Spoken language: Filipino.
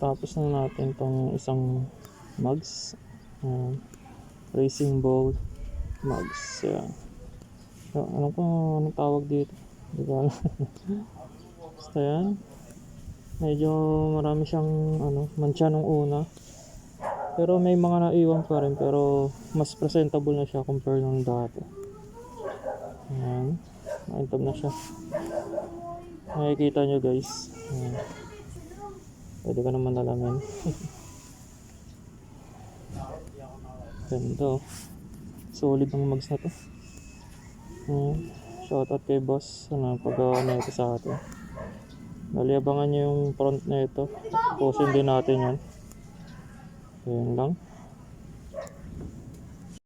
Tapos na natin tong isang mugs. Racing ball mugs. Yan. So, anong tawag dito? Hindi ko alam. Basta yan. Medyo marami siyang mancha nung una. Pero may mga naiwan pa rin. Pero mas presentable na siya compare nung dati. Ayan. Makintab na siya. Nakikita nyo guys. Ayan. Pwede ka naman alamin. Ganda. Solid ang mugs na to. Shoutout kay boss. Paggawa na ito sa atin. Bali, abangan nyo yung front na ito. Pusin din natin yan. Ayan lang.